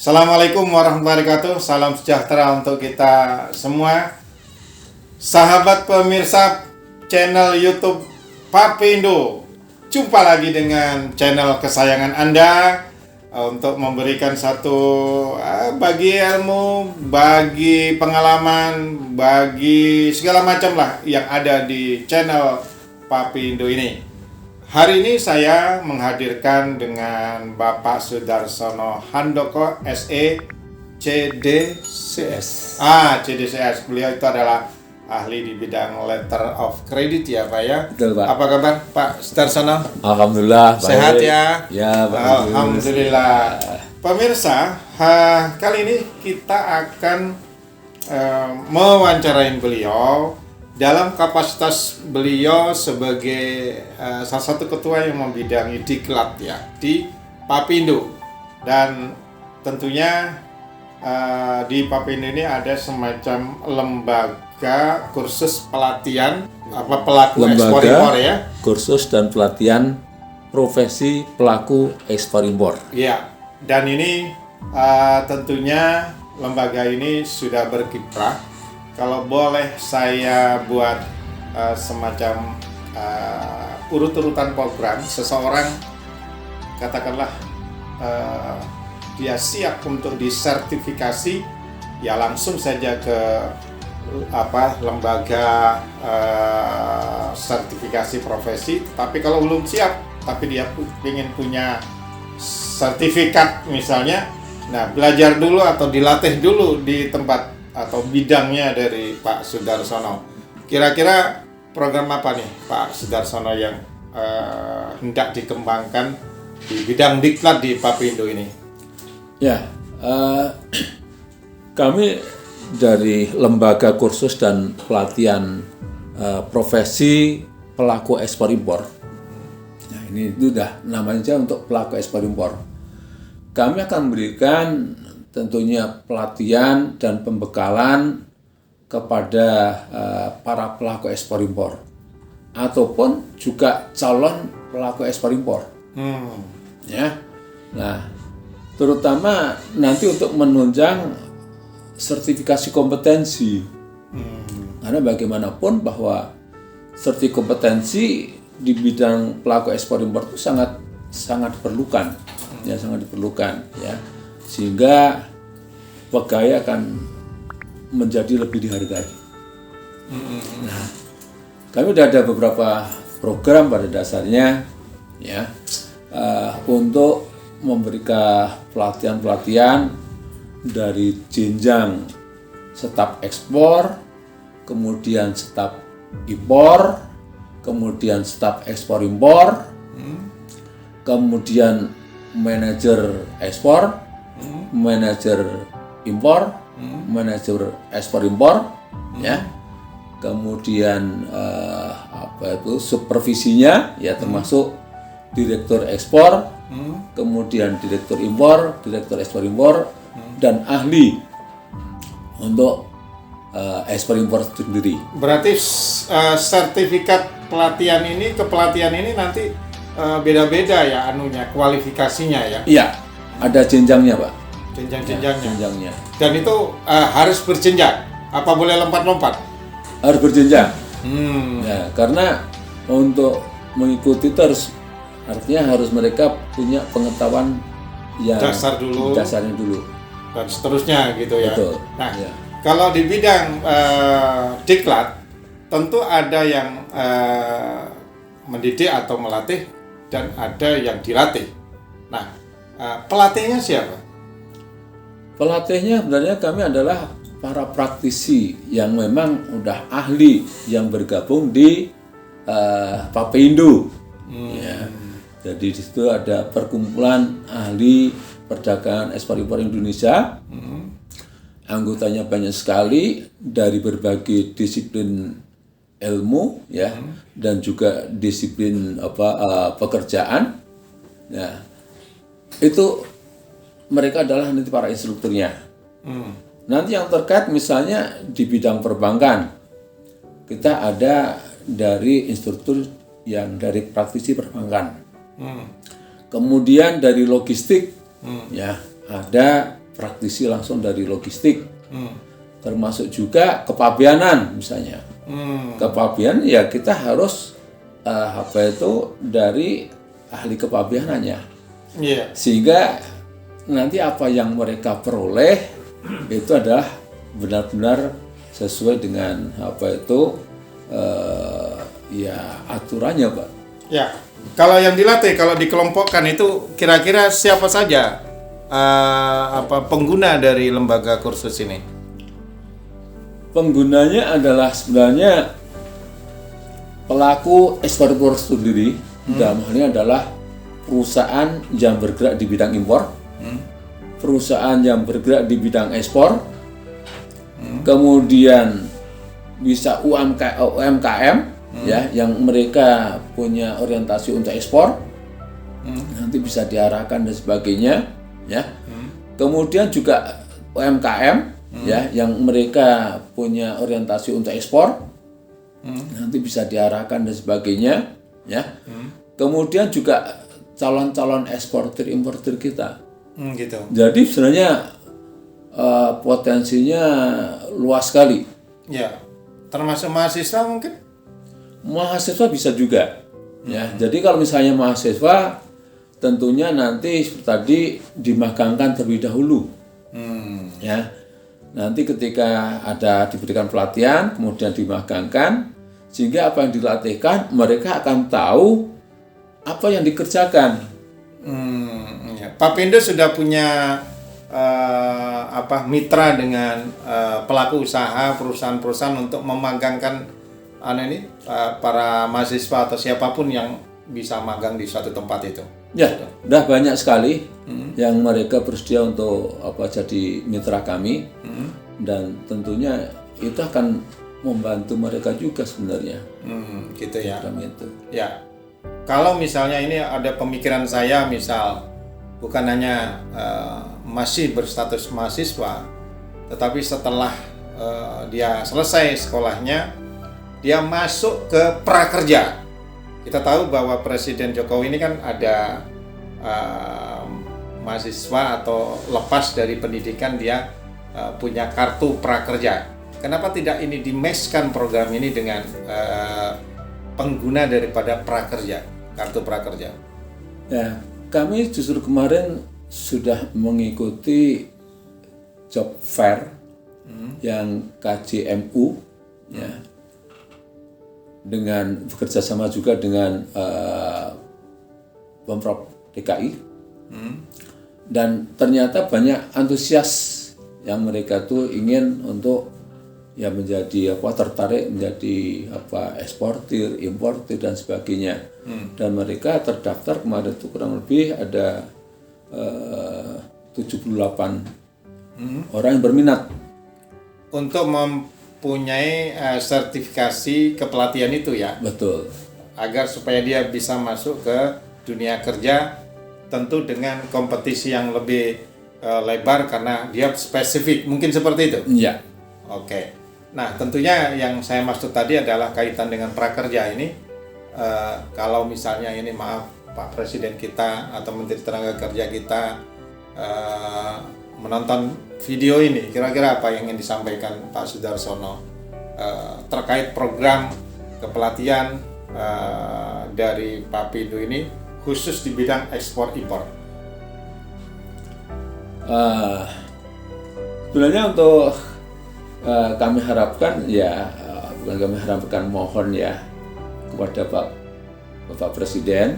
Assalamualaikum warahmatullahi wabarakatuh. Salam sejahtera untuk kita semua. Sahabat pemirsa channel YouTube Papindo, jumpa lagi dengan channel kesayangan Anda untuk memberikan satu bagi ilmu, bagi pengalaman, bagi segala macam lah yang ada di channel Papindo ini. Hari ini saya menghadirkan dengan Bapak Sudarsono Handoko SE CDCS. CDCS. Beliau itu adalah ahli di bidang letter of credit ya Pak ya. Betul Pak. Apa kabar Pak Sudarsono? Alhamdulillah. Sehat baik. ya? Ya Pak. Alhamdulillah. Pemirsa, kali ini kita akan mewawancarain beliau dalam kapasitas beliau sebagai salah satu ketua yang membidangi diklat ya di Papindo. Dan tentunya di Papindo ini ada semacam lembaga kursus pelatihan pelaku ekspor impor ya. Kursus dan pelatihan profesi pelaku ekspor impor. Iya. Dan ini tentunya lembaga ini sudah berkiprah. Kalau boleh saya buat semacam urut-urutan program, seseorang katakanlah dia siap untuk disertifikasi, ya langsung saja ke lembaga sertifikasi profesi. Tapi kalau belum siap, tapi dia ingin punya sertifikat misalnya, nah belajar dulu atau dilatih dulu di tempat atau bidangnya dari Pak Sudarsono. Kira-kira program apa nih Pak Sudarsono yang hendak dikembangkan di bidang diklat di Papindo ini? Ya, kami dari lembaga kursus dan pelatihan profesi pelaku ekspor impor. Nah, ini sudah namanya untuk pelaku ekspor impor. Kami akan memberikan tentunya pelatihan dan pembekalan kepada para pelaku ekspor impor ataupun juga calon pelaku ekspor impor. Ya. Nah, terutama nanti untuk menunjang sertifikasi kompetensi. Karena bagaimanapun bahwa sertifikasi kompetensi di bidang pelaku ekspor impor itu sangat diperlukan. Ya, sangat diperlukan ya. Sehingga pegawai akan menjadi lebih dihargai. Nah, kami sudah ada beberapa program pada dasarnya ya untuk memberikan pelatihan dari jenjang staf ekspor, kemudian staf impor, kemudian staf ekspor impor, kemudian manajer ekspor, manajer impor, manajer ekspor impor, ya. Kemudian supervisinya, ya termasuk direktur ekspor, kemudian direktur impor, direktur ekspor impor, dan ahli untuk ekspor impor sendiri. Berarti sertifikat pelatihan ini nanti beda-beda ya kualifikasinya ya? Iya, ada jenjangnya Pak. Jenjang-jenjangnya. Dan itu harus berjenjang. Apa boleh lompat-lompat? Harus berjenjang. Ya, karena untuk mengikuti itu harus mereka punya pengetahuan yang dasarnya dulu. Dan seterusnya gitu ya. Betul. Nah, ya. Kalau di bidang diklat, tentu ada yang mendidik atau melatih dan ada yang dilatih. Nah, pelatihnya siapa? Pelatihnya sebenarnya kami adalah para praktisi yang memang udah ahli yang bergabung di Papindo. Ya. Jadi di situ ada perkumpulan ahli perdagangan ekspor impor Indonesia. Anggotanya banyak sekali dari berbagai disiplin ilmu ya dan juga disiplin pekerjaan. Ya. Itu mereka adalah nanti para instrukturnya. Nanti yang terkait misalnya di bidang perbankan, kita ada dari instruktur yang dari praktisi perbankan. Kemudian dari logistik, ya ada praktisi langsung dari logistik, termasuk juga kepabianan misalnya. Kepabian ya kita harus dari ahli kepabianannya, sehingga nanti apa yang mereka peroleh itu adalah benar-benar sesuai dengan aturannya, Pak. Ya, kalau yang dilatih, kalau dikelompokkan itu kira-kira siapa saja pengguna dari lembaga kursus ini? Penggunanya adalah sebenarnya pelaku ekspor sendiri, dalam hal ini adalah perusahaan yang bergerak di bidang impor, perusahaan yang bergerak di bidang ekspor, kemudian bisa UMKM ya, yang mereka punya orientasi untuk ekspor, nanti bisa diarahkan dan sebagainya ya. Kemudian juga UMKM ya, yang mereka punya orientasi untuk ekspor, nanti bisa diarahkan dan sebagainya ya. Kemudian juga calon-calon eksportir importir kita. Gitu. Jadi sebenarnya potensinya luas sekali. Ya, termasuk mahasiswa mungkin? Mahasiswa bisa juga, ya. Jadi kalau misalnya mahasiswa, tentunya nanti seperti tadi dimagangkan terlebih dahulu, ya. Nanti ketika diberikan pelatihan, kemudian dimagangkan, sehingga apa yang dilatihkan mereka akan tahu apa yang dikerjakan. Ya. Papindo sudah punya mitra dengan pelaku usaha, perusahaan-perusahaan untuk memagangkan para mahasiswa atau siapapun yang bisa magang di suatu tempat itu. Ya, udah banyak sekali yang mereka bersedia untuk jadi mitra kami, dan tentunya itu akan membantu mereka juga sebenarnya. Gitu ya. Itu. Ya, kalau misalnya ini ada pemikiran saya, misal bukan hanya masih berstatus mahasiswa, tetapi setelah dia selesai sekolahnya, dia masuk ke prakerja. Kita tahu bahwa Presiden Jokowi ini kan ada mahasiswa atau lepas dari pendidikan dia punya kartu prakerja. Kenapa tidak ini di-match-kan program ini dengan pengguna daripada prakerja, kartu prakerja? Ya, kami justru kemarin sudah mengikuti job fair yang KJMU, ya, dengan bekerja sama juga dengan Pemprov DKI, dan ternyata banyak antusias yang mereka tuh ingin untuk ya menjadi tertarik menjadi eksportir, importir dan sebagainya, dan mereka terdaftar kemarin itu kurang lebih ada 78 orang yang berminat untuk mempunyai sertifikasi kepelatihan itu ya. Betul. Agar supaya dia bisa masuk ke dunia kerja, tentu dengan kompetisi yang lebih lebar karena dia spesifik, mungkin seperti itu. Iya. Oke. Nah, tentunya yang saya maksud tadi adalah kaitan dengan prakerja ini. Kalau misalnya ini, maaf, Pak Presiden kita atau Menteri Tenaga Kerja kita menonton video ini, kira-kira apa yang ingin disampaikan Pak Sudarsono terkait program kepelatihan dari Papindo ini khusus di bidang ekspor impor? Sebenarnya untuk kami harapkan ya, bukan kami harapkan, mohon ya kepada Bapak Presiden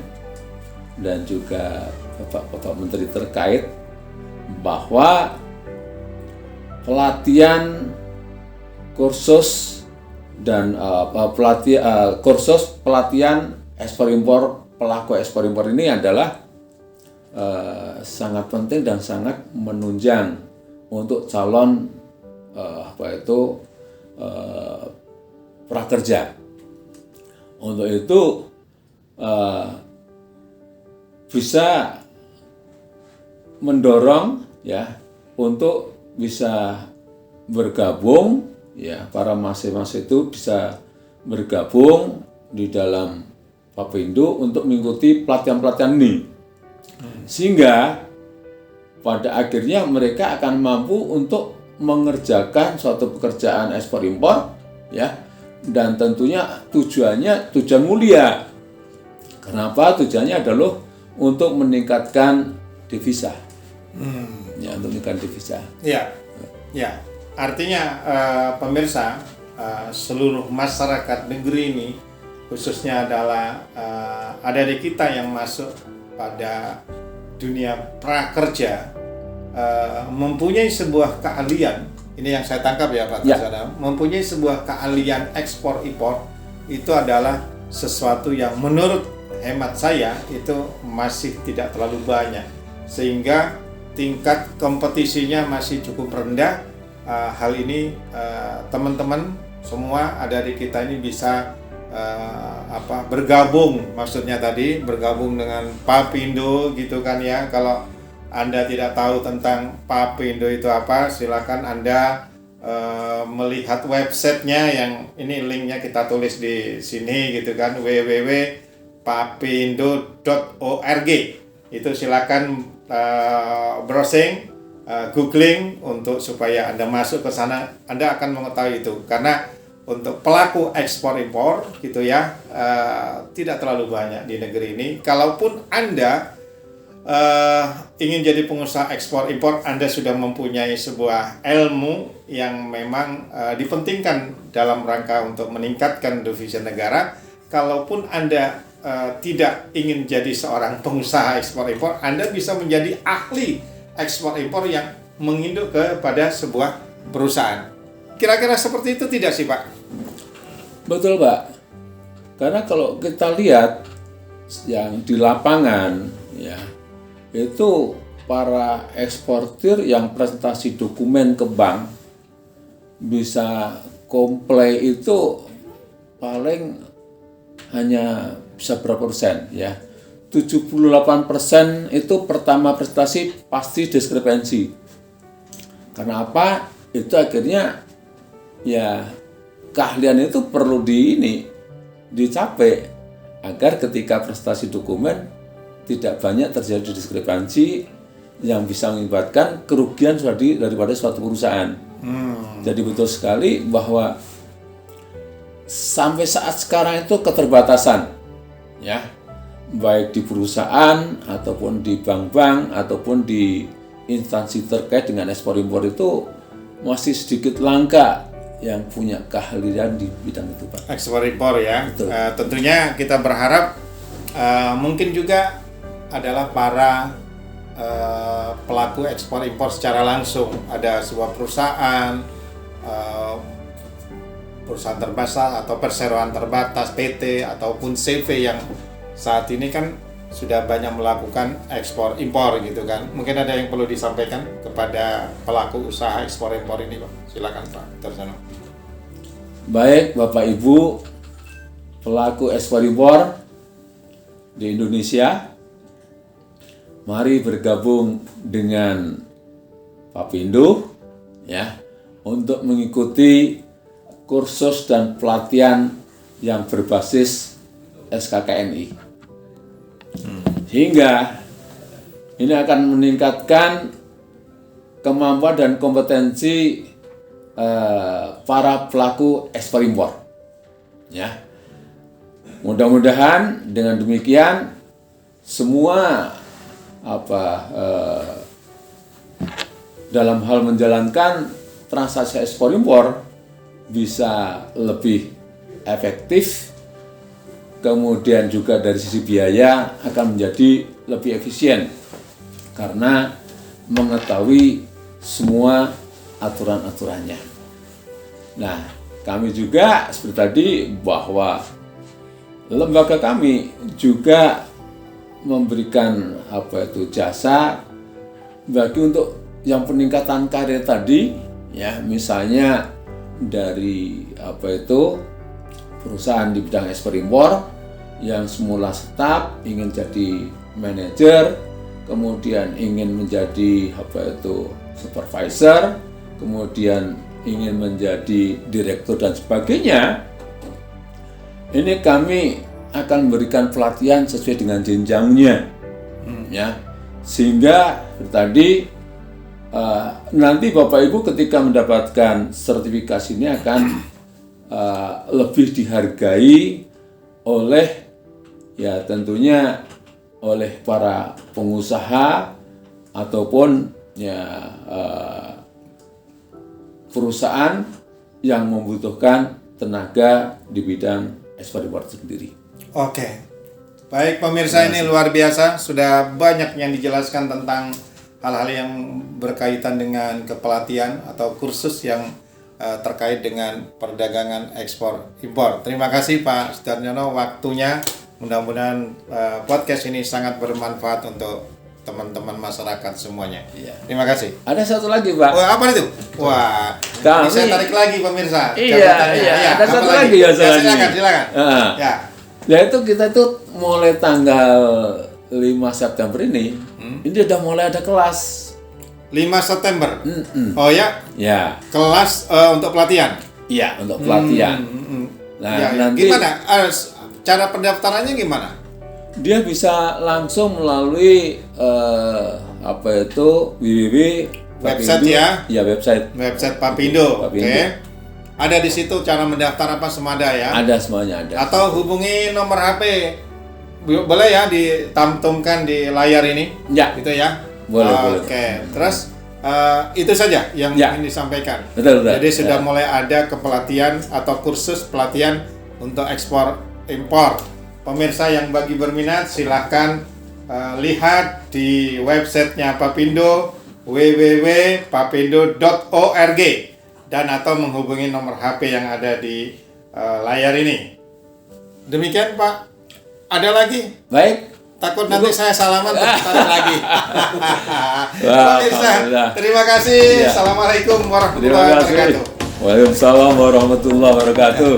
dan juga Bapak Menteri terkait bahwa pelatihan kursus dan pelatihan ekspor impor, pelaku ekspor impor ini adalah sangat penting dan sangat menunjang untuk calon prakerja. Untuk itu bisa mendorong ya untuk bisa bergabung ya, para mahasiswa itu bisa bergabung di dalam Papindo untuk mengikuti pelatihan-pelatihan ini, sehingga pada akhirnya mereka akan mampu untuk mengerjakan suatu pekerjaan ekspor impor, ya, dan tentunya tujuan mulia. Kenapa? Tujuannya adalah untuk meningkatkan devisa, ya, untuk meningkatkan devisa. Ya, artinya pemirsa, seluruh masyarakat negeri ini, khususnya adalah adik-adik kita yang masuk pada dunia prakerja, mempunyai sebuah keahlian. Ini yang saya tangkap ya Pak Tarsana, mempunyai sebuah keahlian ekspor impor itu adalah sesuatu yang menurut hemat saya itu masih tidak terlalu banyak, sehingga tingkat kompetisinya masih cukup rendah. Hal ini teman-teman semua adik-adik kita ini bisa bergabung, maksudnya tadi bergabung dengan Papindo gitu kan ya. Kalau Anda tidak tahu tentang Papindo itu apa, silakan Anda melihat websitenya, yang ini linknya kita tulis di sini gitu kan, www.papindo.org. Itu silakan browsing, googling untuk supaya Anda masuk ke sana, Anda akan mengetahui itu. Karena untuk pelaku ekspor impor gitu ya, tidak terlalu banyak di negeri ini. Kalaupun Anda ingin jadi pengusaha ekspor impor, Anda sudah mempunyai sebuah ilmu yang memang dipentingkan dalam rangka untuk meningkatkan devisa negara. Kalaupun Anda tidak ingin jadi seorang pengusaha ekspor impor, Anda bisa menjadi ahli ekspor impor yang menginduk kepada sebuah perusahaan. Kira-kira seperti itu tidak sih Pak? Betul Pak. Karena kalau kita lihat yang di lapangan, ya, itu para eksportir yang presentasi dokumen ke bank bisa komplain itu paling hanya bisa berapa persen, ya. 78% itu pertama presentasi pasti diskrepensi. Karena apa? Itu akhirnya ya keahlian itu perlu dicapai agar ketika prestasi dokumen tidak banyak terjadi diskrepansi yang bisa mengakibatkan kerugian daripada suatu perusahaan. Jadi betul sekali bahwa sampai saat sekarang itu keterbatasan, ya, baik di perusahaan ataupun di bank-bank ataupun di instansi terkait dengan ekspor impor itu masih sedikit langka yang punya keahlian di bidang itu Pak. Ekspor impor ya. Tentunya kita berharap mungkin juga adalah para pelaku ekspor impor secara langsung, ada sebuah perusahaan terbatas atau perseroan terbatas, PT ataupun CV yang saat ini kan sudah banyak melakukan ekspor impor gitu kan. Mungkin ada yang perlu disampaikan kepada pelaku usaha ekspor impor ini Pak. Silakan Pak Tarsana. Baik Bapak Ibu pelaku ekspor impor di Indonesia, mari bergabung dengan Papindo, ya, untuk mengikuti kursus dan pelatihan yang berbasis SKKNI. Sehingga ini akan meningkatkan kemampuan dan kompetensi para pelaku ekspor impor. Ya. Mudah-mudahan dengan demikian semua dalam hal menjalankan transaksi ekspor impor bisa lebih efektif, kemudian juga dari sisi biaya akan menjadi lebih efisien karena mengetahui semua aturan-aturannya. Nah, kami juga seperti tadi bahwa lembaga kami juga memberikan jasa bagi untuk yang peningkatan karir tadi, ya, misalnya dari perusahaan di bidang ekspor impor yang semula staf ingin jadi manajer, kemudian ingin menjadi supervisor, kemudian ingin menjadi direktur dan sebagainya. Ini kami akan memberikan pelatihan sesuai dengan jenjangnya, ya, sehingga tadi nanti Bapak Ibu ketika mendapatkan sertifikasi ini akan lebih dihargai oleh ya tentunya oleh para pengusaha ataupun ya perusahaan yang membutuhkan tenaga di bidang ekspor impor sendiri. Oke. Baik pemirsa, ini luar biasa, sudah banyak yang dijelaskan tentang hal-hal yang berkaitan dengan kepelatihan atau kursus yang terkait dengan perdagangan ekspor impor. Terima kasih Pak Sudaryono waktunya. Mudah-mudahan podcast ini sangat bermanfaat untuk teman-teman masyarakat semuanya. Iya. Terima kasih. Ada satu lagi, Pak. Wah, apa itu? Wah, ini saya tarik lagi pemirsa. Iya. Ya, Ada satu lagi ya, silakan. Ya. Yaitu kita tuh mulai tanggal 5 September ini udah mulai ada kelas. 5 September. Oh ya? Ya. Kelas untuk pelatihan. Iya, untuk pelatihan. Nah, ya. nanti Gimana? Cara pendaftarannya gimana? Dia bisa langsung melalui www website ya? Ya, website Papindo. Papindo. Oke. Ada di situ cara mendaftar apa semada ya? Ada semuanya ada. Atau hubungi nomor HP. Boleh ya ditantumkan di layar ini? Ya. Gitu ya? Boleh. Oke. Terus itu saja yang ingin disampaikan. Betul. Jadi sudah mulai ada kepelatihan atau kursus pelatihan untuk ekspor impor. Pemirsa yang bagi berminat silahkan lihat di websitenya Papindo www.papindo.org dan atau menghubungi nomor HP yang ada di layar ini. Demikian Pak. Ada lagi? Baik. Takut nanti saya salaman tarik lagi. Wah, Pemirsa, terima kasih. Ya. Assalamualaikum Terima warahmatullahi kasih. wabarakatuh. Waalaikumsalam warahmatullahi wabarakatuh.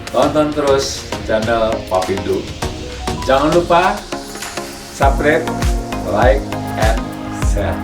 Tonton terus channel Papindo. Jangan lupa subscribe, like, and share.